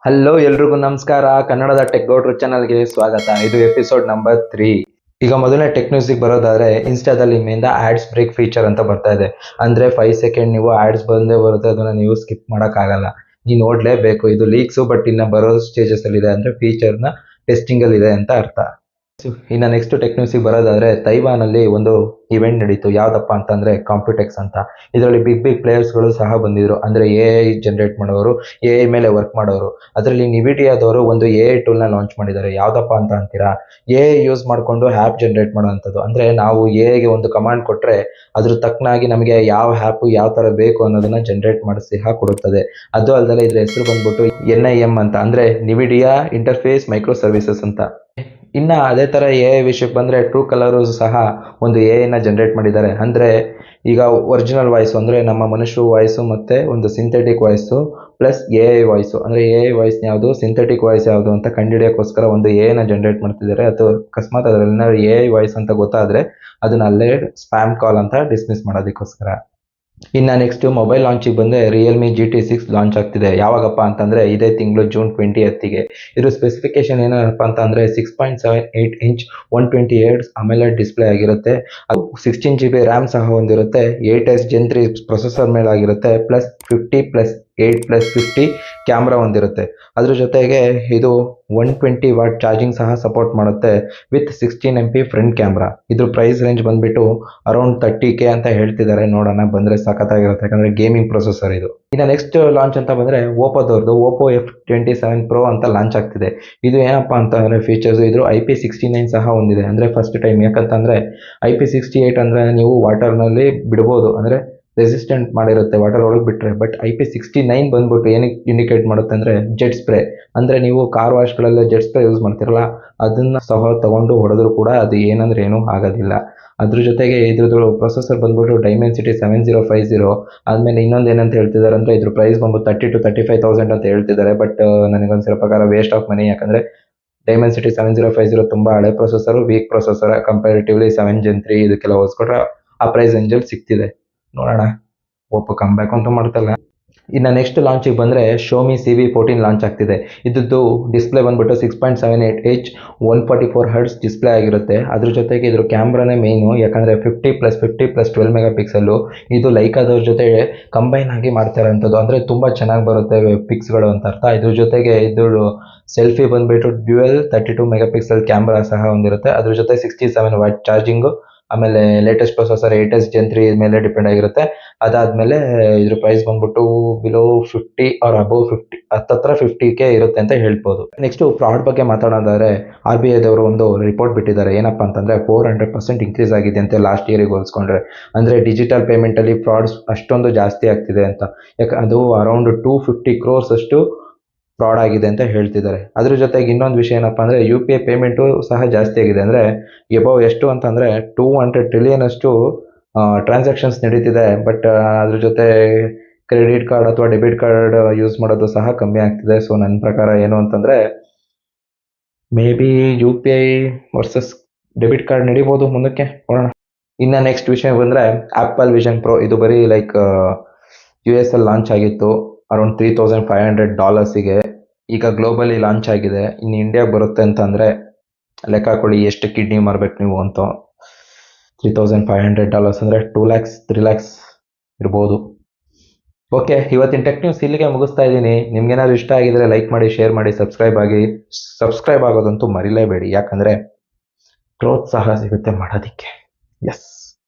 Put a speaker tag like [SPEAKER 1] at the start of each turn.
[SPEAKER 1] Hello ಎಲ್ರಿಗೂ ನಮಸ್ಕಾರ. ಕನ್ನಡದ ಟೆಕ್ ಗೌಡ್ರು ಚಾನಲ್ಗೆ ಸ್ವಾಗತ. ಇದು ಎಪಿಸೋಡ್ ನಂಬರ್ 3. ಈಗ ಮೊದಲನೇ ಟೆಕ್ ನ್ಯೂಸಿಗೆ ಬರೋದಾದ್ರೆ, ಇನ್ಸ್ಟಾದಲ್ಲಿ ನಿಮ್ಮಿಂದ ಆಡ್ಸ್ ಬ್ರೇಕ್ ಫೀಚರ್ ಅಂತ ಬರ್ತಾ ಇದೆ. ಅಂದ್ರೆ 5 ಸೆಕೆಂಡ್ ನೀವು ಆಡ್ಸ್ ಬಂದೇ ಬರುತ್ತೆ, ಅದನ್ನ ನೀವು ಸ್ಕಿಪ್ ಮಾಡೋಕ್ಕಾಗಲ್ಲ, ನೀವು ನೋಡ್ಲೇಬೇಕು. ಇದು ಲೀಕ್ಸು, ಬಟ್ ಇನ್ನ ಬರೋ ಸ್ಟೇಜಸ್ ಅಲ್ಲಿ ಇದೆ. ಅಂದ್ರೆ ಫೀಚರ್ನ ಟೆಸ್ಟಿಂಗ್ ಅಲ್ಲಿ ಇದೆ ಅಂತ ಅರ್ಥ. ಇನ್ನು ನೆಕ್ಸ್ಟ್ ಟೆಕ್ ನ್ಯೂಸಿಗೆ ಬರೋದಾದ್ರೆ, ತೈವಾನಲ್ಲಿ ಒಂದು ಇವೆಂಟ್ ನಡೀತು. ಯಾವ್ದಪ್ಪ ಅಂತಂದ್ರೆ ಕಾಂಪ್ಯೂಟೆಕ್ಸ್ ಅಂತ. ಇದರಲ್ಲಿ ಬಿಗ್ ಪ್ಲೇಯರ್ಸ್ಗಳು ಸಹ ಬಂದಿದ್ರು. ಅಂದ್ರೆ AI ಜನರೇಟ್ ಮಾಡೋರು, AI ಮೇಲೆ ವರ್ಕ್ ಮಾಡೋರು. ಅದರಲ್ಲಿ ನಿವಿಡಿಯಾದವರು ಒಂದು AI ಟೂಲ್ನ ಲಾಂಚ್ ಮಾಡಿದ್ದಾರೆ. ಯಾವ್ದಪ್ಪ ಅಂತ ಅಂತೀರಾ? AI ಯೂಸ್ ಮಾಡಿಕೊಂಡು ಆ್ಯಪ್ ಜನರೇಟ್ ಮಾಡುವಂಥದ್ದು. ಅಂದ್ರೆ ನಾವು AIಗೆ ಒಂದು ಕಮಾಂಡ್ ಕೊಟ್ರೆ ಅದ್ರ ತಕ್ಕನಾಗಿ ನಮಗೆ ಯಾವ ಆ್ಯಪ್ ಯಾವ ತರ ಬೇಕು ಅನ್ನೋದನ್ನ ಜನರೇಟ್ ಮಾಡಿ ಸಹ ಕೊಡುತ್ತದೆ. ಅದು ಅಲ್ಲದೆ ಇದ್ರ ಹೆಸರು ಬಂದ್ಬಿಟ್ಟು NIM ಅಂತ, ಅಂದ್ರೆ ನಿವಿಡಿಯಾ ಇಂಟರ್ಫೇಸ್ ಮೈಕ್ರೋ ಸರ್ವಿಸಸ್ ಅಂತ. ಇನ್ನ ಅದೇ ತರ AI ವಿಷಯಕ್ಕೆ ಬಂದ್ರೆ, ಟ್ರೂ ಕಲರ್ ಸಹ ಒಂದು AI ಜನರೇಟ್ ಮಾಡಿದ್ದಾರೆ. ಅಂದ್ರೆ ಈಗ ಒರಿಜಿನಲ್ ವಾಯ್ಸ್ ಅಂದ್ರೆ ನಮ್ಮ ಮನುಷ್ಯರು ವಾಯ್ಸು ಮತ್ತೆ ಒಂದು synthetic voice plus AI voice, ಅಂದ್ರೆ AI ವಾಯ್ಸ್ ಯಾವುದು, ಸಿಂಥೆಟಿಕ್ ವಾಯ್ಸ್ ಯಾವುದು ಅಂತ ಕಂಡುಹಿಡಿಯೋಕ್ಕೋಸ್ಕರ ಒಂದು AI ಜನರೇಟ್ ಮಾಡ್ತಿದ್ದಾರೆ. ಅಥವಾ ಅಕಸ್ಮಾತ್ ಅದರಲ್ಲಿ AI ವಾಯ್ಸ್ ಅಂತ ಗೊತ್ತಾದ್ರೆ ಅದನ್ನ ಅಲ್ಲೇ ಸ್ಪ್ಯಾಮ್ ಕಾಲ್ ಅಂತ ಡಿಸ್ಮಿಸ್ ಮಾಡೋದಕ್ಕೋಸ್ಕರ. ಇನ್ನ ನೆಕ್ಸ್ಟ್ ಮೊಬೈಲ್ ಲಾಂಚಿಗೆ ಬಂದ್ರೆ, ರಿಯಲ್ಮಿ GT6 ಲಾಂಚ್ ಆಗ್ತಿದೆ. ಯಾವಾಗಪ್ಪ ಅಂತಂದ್ರೆ ಇದೇ ತಿಂಗಳು ಜೂನ್ 20ಗೆ. ಇದ್ರ ಸ್ಪೆಸಿಫಿಕೇಶನ್ ಏನಪ್ಪ ಅಂತ ಅಂದ್ರೆ 6.78 ಇಂಚ್ 128 AMOLED ಡಿಸ್ಪ್ಲೇ ಆಗಿರುತ್ತೆ. 16 GB ರ್ಯಾಮ್ ಸಹ ಹೊಂದಿರುತ್ತೆ. 8S Gen 3 ಪ್ರೊಸೆಸರ್ ಮೇಲಾಗಿರುತ್ತೆ. ಪ್ಲಸ್ 50+8+50 ಕ್ಯಾಮ್ರಾ ಹೊಂದಿರುತ್ತೆ. ಅದ್ರ ಜೊತೆಗೆ ಇದು 120 ವಾಟ್ ಚಾರ್ಜಿಂಗ್ ಸಹ ಸಪೋರ್ಟ್ ಮಾಡುತ್ತೆ ವಿತ್ 16 MP ಫ್ರಂಟ್ ಕ್ಯಾಮ್ರಾ. ಇದ್ರ ಪ್ರೈಸ್ ರೇಂಜ್ ಬಂದ್ಬಿಟ್ಟು ಅರೌಂಡ್ 30K ಅಂತ ಹೇಳ್ತಿದ್ದಾರೆ. ನೋಡೋಣ, ಬಂದ್ರೆ ಸಖತ್ತಾಗಿರುತ್ತೆ, ಯಾಕಂದ್ರೆ ಗೇಮಿಂಗ್ ಪ್ರೊಸೆಸರ್ ಇದು. ಇನ್ನು ನೆಕ್ಸ್ಟ್ ಲಾಂಚ್ ಅಂತ ಬಂದ್ರೆ ಓಪೋದವ್ರದ್ದು Oppo F27 Pro ಅಂತ ಲಾಂಚ್ ಆಗ್ತಿದೆ. ಇದು ಏನಪ್ಪಾ ಅಂತ ಅಂದ್ರೆ ಫೀಚರ್ಸ್, ಇದ್ರ IP69 ಸಹ ಹೊಂದಿದೆ. ಅಂದ್ರೆ ಫಸ್ಟ್ ಟೈಮ್. ಯಾಕಂತಂದ್ರೆ IP68 ಅಂದ್ರೆ ನೀವು ವಾಟರ್ ನಲ್ಲಿ ಬಿಡ್ಬೋದು, ಅಂದ್ರೆ ರೆಸಿಸ್ಟೆಂಟ್ ಮಾಡಿರುತ್ತೆ ವಾಟರ್ ಒಳಗೆ ಬಿಟ್ರೆ. ಬಟ್ IP69 ಬಂದ್ಬಿಟ್ಟು ಏನಕ್ಕೆ ಇಂಡಿಕೇಟ್ ಮಾಡುತ್ತೆ ಅಂದ್ರೆ ಜೆಟ್ ಸ್ಪ್ರೇ. ಅಂದ್ರೆ ನೀವು ಕಾರ್ ವಾಶ್ಗಳೆಲ್ಲ ಜೆಟ್ ಸ್ಪ್ರೇ ಯೂಸ್ ಮಾಡ್ತಿರಲ್ಲ, ಅದನ್ನ ಸಹ ತಗೊಂಡು ಹೊಡೆದ್ರು ಕೂಡ ಅದು ಏನಂದ್ರೆ ಏನೂ ಆಗೋದಿಲ್ಲ. ಅದ್ರ ಜೊತೆಗೆ ಇದ್ರದ್ದು ಪ್ರೊಸೆಸರ್ ಬಂದ್ಬಿಟ್ಟು Dimensity 7050. ಆದ್ಮೇಲೆ ಇನ್ನೊಂದು ಏನಂತ ಹೇಳ್ತಿದ್ದಾರೆ ಅಂದ್ರೆ, ಇದ್ರ ಪ್ರೈಸ್ ಬಂದ್ಬಿಟ್ಟು 30,000 to 35,000 ಅಂತ ಹೇಳ್ತಿದ್ದಾರೆ. ಬಟ್ ನನಗನ್ಸಿರೋ ಪ್ರಕಾರ ವೇಸ್ಟ್ ಆಫ್ ಮನಿ. ಯಾಕಂದ್ರೆ Dimensity 7050 ತುಂಬಾ ಹಳೆ processor, weak processor. Comparatively 7 Gen 3 ಇದಕ್ಕೆಲ್ಲ ಹೋಲಿಸ್ಕೊಂಡ್ರೆ ಆ ಪ್ರೈಸ್ ರೇಂಜಲ್ಲಿ ಸಿಗ್ತಿದೆ. ನೋಡೋಣ, ಒಪ್ಪೋ ಕಮ್ ಬ್ಯಾಕ್ ಅಂತೂ ಮಾಡ್ತಲ್ಲ. ಇನ್ನು ನೆಕ್ಸ್ಟ್ ಲಾಂಚಿಗೆ ಬಂದ್ರೆ Xiaomi CV14 ಲಾಂಚ್ ಆಗ್ತಿದೆ. ಇದ್ದು ಡಿಸ್ಪ್ಲೇ ಬಂದ್ಬಿಟ್ಟು 6.78 ಇಂಚ್ 144 Hz ಡಿಸ್ಪ್ಲೇ ಆಗಿರುತ್ತೆ. ಅದ್ರ ಜೊತೆಗೆ ಇದ್ರ ಕ್ಯಾಮ್ರಾನೇ ಮೇನು. ಯಾಕಂದ್ರೆ 50+50+12 ಮೆಗಾ ಪಿಕ್ಸೆಲ್. ಇದು ಲೈಕಾದವ್ರ ಜೊತೆ ಕಂಬೈನ್ ಆಗಿ ಮಾಡ್ತಾರಂಥದ್ದು. ಅಂದ್ರೆ ತುಂಬಾ ಚೆನ್ನಾಗಿ ಬರುತ್ತೆ ಪಿಕ್ಸ್ಗಳು ಅಂತ ಅರ್ಥ. ಇದ್ರ ಜೊತೆಗೆ ಇದ್ರ ಸೆಲ್ಫಿ ಬಂದ್ಬಿಟ್ಟು ಡ್ಯುಯಲ್ 32 ಮೆಗಾ ಪಿಕ್ಸೆಲ್ ಕ್ಯಾಮ್ರಾ ಸಹ ಹೊಂದಿರುತ್ತೆ. ಅದ್ರ ಜೊತೆ 67 ವಾಟ್ ಚಾರ್ಜಿಂಗು. ಆಮೇಲೆ ಲೇಟೆಸ್ಟ್ ಪ್ರೊಸೆಸರ್ 8S Gen 3 ಮೇಲೆ ಡಿಪೆಂಡ್ ಆಗಿರುತ್ತೆ. ಅದಾದ್ಮೇಲೆ ಇದ್ರ ಪ್ರೈಸ್ ಬಂದ್ಬಿಟ್ಟು ಬಿಲೋ 50 ಆರ್ ಅಬೌವ್ 50, ಹತ್ತತ್ರ 50K ಇರುತ್ತೆ ಅಂತ ಹೇಳ್ಬೋದು. ನೆಕ್ಸ್ಟ್ ಫ್ರಾಡ್ ಬಗ್ಗೆ ಮಾತಾಡೋದಾದ್ರೆ, RBI ದವರು ಒಂದು ರಿಪೋರ್ಟ್ ಬಿಟ್ಟಿದ್ದಾರೆ. ಏನಪ್ಪಾ ಅಂತಂದ್ರೆ 400% ಇನ್ಕ್ರೀಸ್ ಆಗಿದೆ ಅಂತೆ ಲಾಸ್ಟ್ ಇಯರ್ಗೆ ಹೋಲಿಸ್ಕೊಂಡ್ರೆ. ಅಂದ್ರೆ ಡಿಜಿಟಲ್ ಪೇಮೆಂಟ್ ಅಲ್ಲಿ ಫ್ರಾಡ್ಸ್ ಅಷ್ಟೊಂದು ಜಾಸ್ತಿ ಆಗ್ತಿದೆ ಅಂತ. ಅದು ಅರೌಂಡ್ 250 crores ಅಷ್ಟು ಫ್ರಾಡ್ ಆಗಿದೆ ಅಂತ ಹೇಳ್ತಿದ್ದಾರೆ. ಅದ್ರ ಜೊತೆಗೆ ಇನ್ನೊಂದು ವಿಷಯ ಏನಪ್ಪಾ ಅಂದ್ರೆ, UPI ಪೇಮೆಂಟು ಸಹ ಜಾಸ್ತಿ ಆಗಿದೆ. ಅಂದ್ರೆ ಎಬವ್ ಎಷ್ಟು ಅಂತಂದ್ರೆ 200 ಟ್ರಿಲಿಯನ್ ಅಷ್ಟು ಟ್ರಾನ್ಸಾಕ್ಷನ್ಸ್ ನಡೀತಿದೆ. ಬಟ್ ಅದ್ರ ಜೊತೆ ಕ್ರೆಡಿಟ್ ಕಾರ್ಡ್ ಅಥವಾ ಡೆಬಿಟ್ ಕಾರ್ಡ್ ಯೂಸ್ ಮಾಡೋದು ಸಹ ಕಮ್ಮಿ ಆಗ್ತಿದೆ. ಸೊ ನನ್ನ ಪ್ರಕಾರ ಏನು ಅಂತಂದ್ರೆ, maybe UPI versus debit card ನಡಿಬಹುದು ಮುಂದಕ್ಕೆ, ನೋಡೋಣ. ಇನ್ನ ನೆಕ್ಸ್ಟ್ ವಿಷಯ ಬಂದ್ರೆ ಆಪಲ್ ವಿಷನ್ ಪ್ರೋ. ಇದು ಬರೀ ಲೈಕ್ US ಅಲ್ಲಿ ಲಾಂಚ್ ಆಗಿತ್ತು ಅರೌಂಡ್ $3,500ಗೆ. ಈಗ ಗ್ಲೋಬಲಿ ಲಾಂಚ್ ಆಗಿದೆ. ಇನ್ನು ಇಂಡಿಯಾಗೆ ಬರುತ್ತೆ ಅಂತ ಅಂದ್ರೆ ಲೆಕ್ಕ ಹಾಕೊಳ್ಳಿ ಎಷ್ಟು ಕಿಡ್ನಿ ಮಾರ್ಬೇಕು ನೀವು ಅಂತ. $3,500 ಅಂದ್ರೆ 2 lakhs 3 lakhs ಇರ್ಬೋದು. ಓಕೆ, ಇವತ್ತಿನ ಟೆಕ್ ನ್ಯೂಸ್ ಇಲ್ಲಿಗೆ ಮುಗಿಸ್ತಾ ಇದ್ದೀನಿ. ನಿಮ್ಗೇನಾದ್ರು ಇಷ್ಟ ಆಗಿದ್ರೆ ಲೈಕ್ ಮಾಡಿ, ಶೇರ್ ಮಾಡಿ, ಸಬ್ಸ್ಕ್ರೈಬ್ ಆಗೋದಂತೂ ಮರಿಲೇಬೇಡಿ. ಯಾಕಂದ್ರೆ ಪ್ರೋತ್ಸಾಹ ಸಿಗುತ್ತೆ ಮಾಡೋದಿಕ್ಕೆ. ಎಸ್.